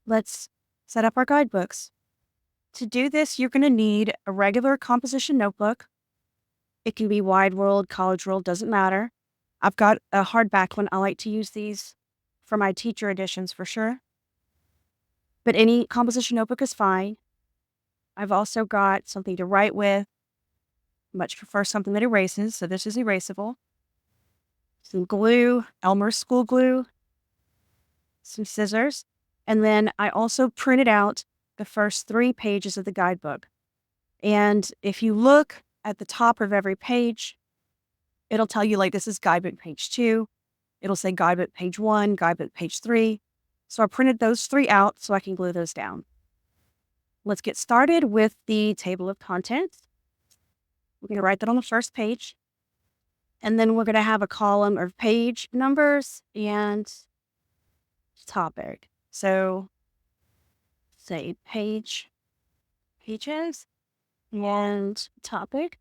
let's set up our guidebooks. To do this, you're going to need a regular composition notebook. It can be Wide World, College World, doesn't matter. I've got a hardback one. I like to use these for my teacher editions for sure. But any composition notebook is fine. I've also got something to write with. Much prefer something that erases, so this is erasable. Some glue, Elmer's school glue, some scissors, and then I also printed out the first 3 pages of the guidebook. And if you look at the top of every page, it'll tell you like this is guidebook page 2. It'll say guidebook page 1, guidebook page 3. So I printed those 3 out so I can glue those down. Let's get started with the table of contents. We're going to write that on the first page. And then we're going to have a column of page numbers and topic. So say pages and topic.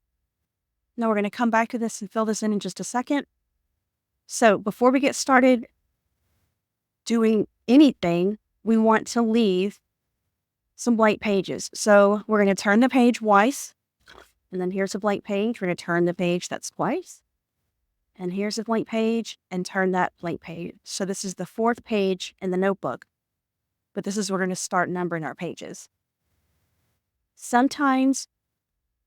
Now we're going to come back to this and fill this in just a second. So before we get started doing anything, we want to leave some blank pages. So we're going to turn the page twice. And then here's a blank page. We're going to turn the page that's twice. And here's a blank page and turn that blank page. So this is the 4th page in the notebook. But this is where we're going to start numbering our pages. Sometimes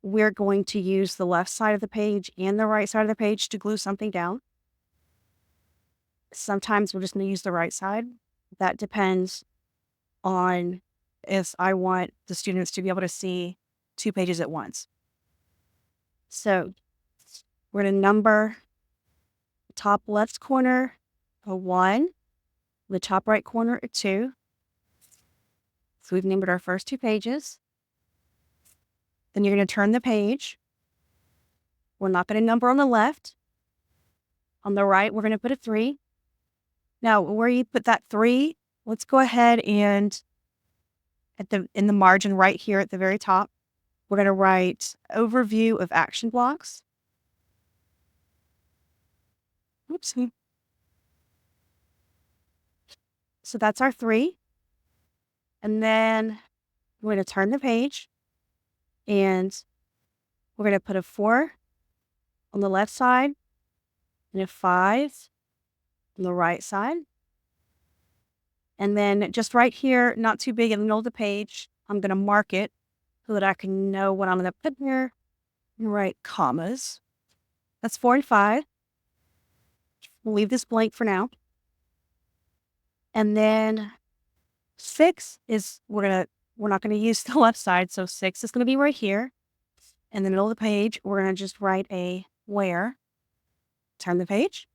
we're going to use the left side of the page and the right side of the page to glue something down. Sometimes we're just going to use the right side. That depends on if I want the students to be able to see 2 pages at once. So we're going to number the top left corner a 1, the top right corner a 2. So we've numbered our first 2 pages. Then you're going to turn the page. We're not going to number on the left. On the right, we're going to put a 3. Now, where you put that 3, let's go ahead and in the margin right here at the very top, we're going to write overview of action blocks. Oopsie. So that's our 3. And then we're going to turn the page and we're going to put a 4 on the left side and a 5 on the right side. And then just right here, not too big in the middle of the page, I'm going to mark it so that I can know what I'm going to put here and write commas. That's 4 and 5. We'll leave this blank for now. And then 6 is, we're not going to use the left side, so 6 is going to be right here. In the middle of the page, we're going to just write a where. Turn the page.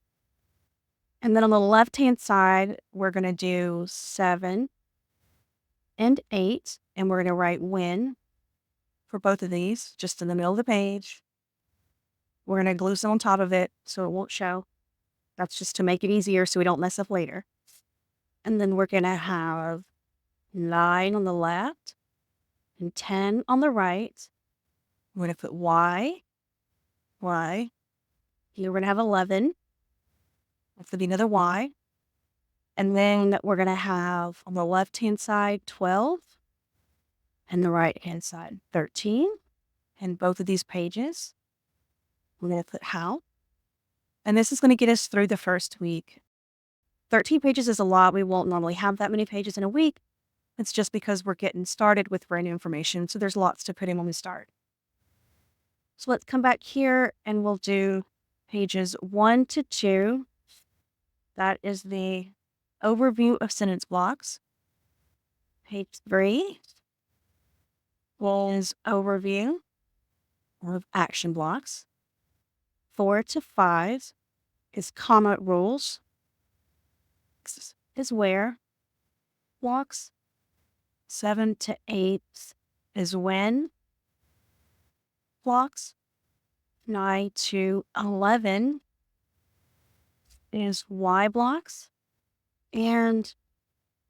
And then on the left-hand side, we're going to do 7 and 8, and we're going to write when for both of these, just in the middle of the page. We're going to glue some on top of it so it won't show. That's just to make it easier so we don't mess up later. And then we're going to have 9 on the left and 10 on the right. We're going to put Y. Here we're going to have 11. That's going to be another Y. And then we're going to have on the left-hand side 12 and the right-hand side 13. And both of these pages, we're going to put how. And this is going to get us through the first week. 13 pages is a lot. We won't normally have that many pages in a week. It's just because we're getting started with brand new information. So there's lots to put in when we start. So let's come back here and we'll do pages 1 to 2. That is the overview of sentence blocks. Page 3 is overview of action blocks. 4 to 5 is comma rules. 6 is where blocks. 7 to 8 is when blocks. 9 to 11 is why blocks. And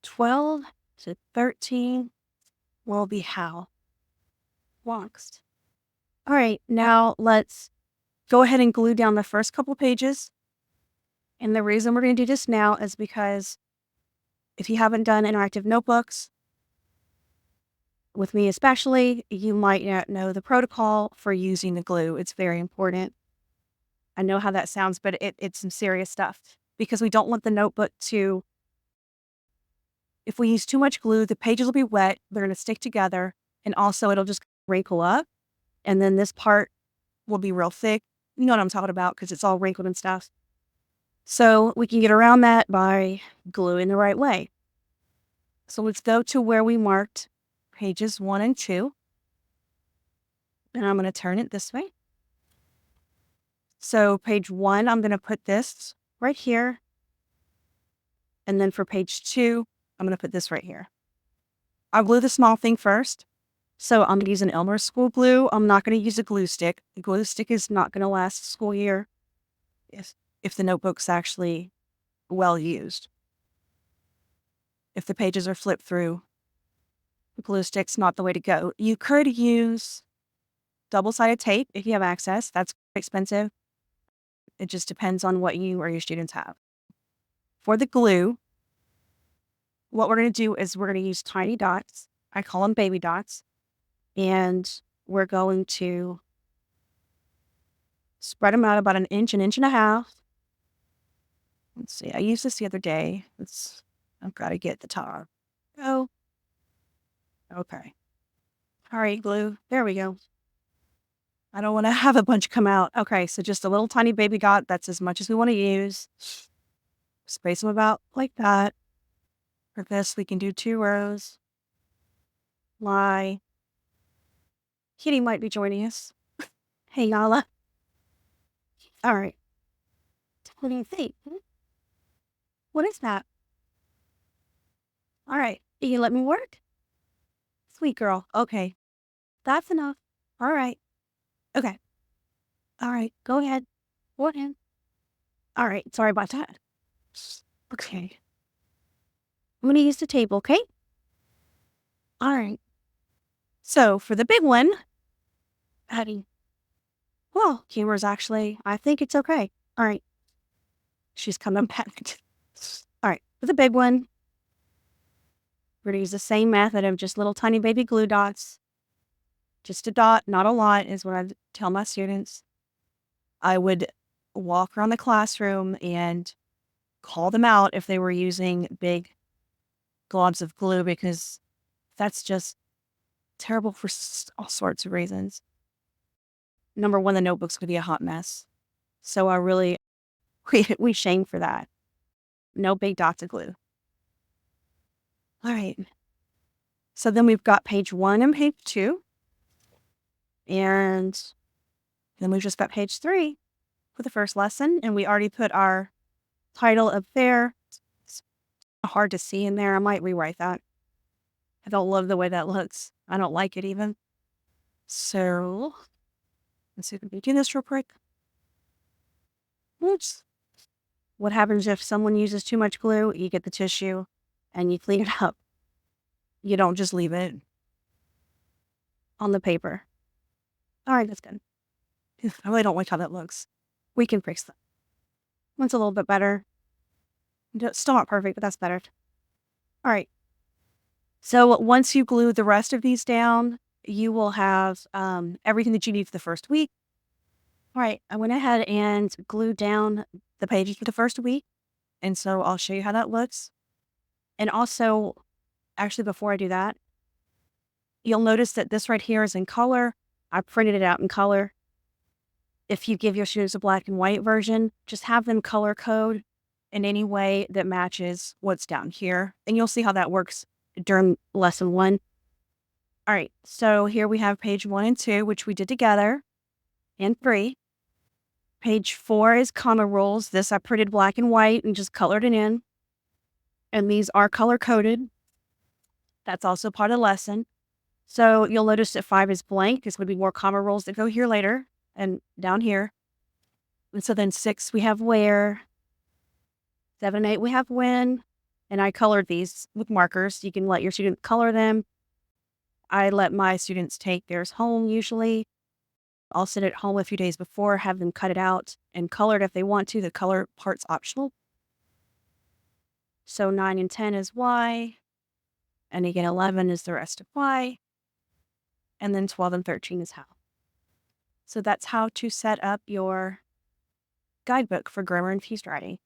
12 to 13 will be how blocks. All right, now let's go ahead and glue down the first couple pages. And the reason we're going to do this now is because If you haven't done interactive notebooks, with me especially, you might not know the protocol for using the glue. It's very important. I know how that sounds, but it's some serious stuff because we don't want the notebook to, if we use too much glue, the pages will be wet, they're going to stick together, and also it'll just wrinkle up. And then this part will be real thick. You know what I'm talking about because it's all wrinkled and stuff. So we can get around that by gluing the right way. So let's go to where we marked pages 1 and 2. And I'm going to turn it this way. So page 1, I'm going to put this right here. And then for page 2, I'm going to put this right here. I'll glue the small thing first. So I'm going to use an Elmer's school glue. I'm not going to use a glue stick. The glue stick is not going to last the school year if the notebook's actually well used. If the pages are flipped through, the glue stick's not the way to go. You could use double-sided tape if you have access. That's expensive. It just depends on what you or your students have. For the glue, what we're going to do is we're going to use tiny dots. I call them baby dots. And we're going to spread them out about an inch and a half. Let's see, I used this the other day. I've got to get the top. Oh, okay. All right, glue. There we go. I don't want to have a bunch come out. Okay, so just a little tiny baby dot. That's as much as we want to use. Space them about like that. For this, we can do 2 rows. Lie. Kitty might be joining us. Hey, Nala. All right. What do you think? What is that? All right. You let me work? Sweet girl. Okay. That's enough. All right. Okay. All right. Go ahead. Go ahead. All right. Sorry about that. Okay. I'm going to use the table, okay? All right. So for the big one, Patty. Well, camera's actually, I think it's okay. All right. She's coming back. All right. For the big one, we're going to use the same method of just little tiny baby glue dots. Just a dot, not a lot, is what I tell my students. I would walk around the classroom and call them out if they were using big globs of glue because that's just terrible for all sorts of reasons. Number one, the notebook's going to be a hot mess. So we shame for that. No big dots of glue. All right. So then we've got page 1 and page 2. And then we've just got page 3 for the first lesson. And we already put our title up there. It's hard to see in there. I might rewrite that. I don't love the way that looks. I don't like it even. So let's see if we can do this real quick. Oops. What happens if someone uses too much glue? You get the tissue and you clean it up. You don't just leave it on the paper. All right, that's good. I really don't like how that looks. We can fix that. One's a little bit better. Still not perfect, but that's better. All right. So once you glue the rest of these down, you will have everything that you need for the first week. All right, I went ahead and glued down the pages for the first week. And so I'll show you how that looks. And also, actually, before I do that, you'll notice that this right here is in color. I printed it out in color. If you give your students a black and white version, just have them color code in any way that matches what's down here. And you'll see how that works during lesson 1. All right, so here we have page 1 and 2, which we did together, and 3. Page 4 is comma rules. This I printed black and white and just colored it in. And these are color coded. That's also part of the lesson. So you'll notice that 5 is blank. This would be more comma rules that go here later and down here. And so then 6 we have where, 7 and 8 we have when, and I colored these with markers. You can let your student color them. I let my students take theirs home usually. I'll sit at home a few days before, have them cut it out and color it if they want to. The color part's optional. So 9 and 10 is Y, and again 11 is the rest of Y, and then 12 and 13 is how. So that's how to set up your guidebook for grammar infused writing.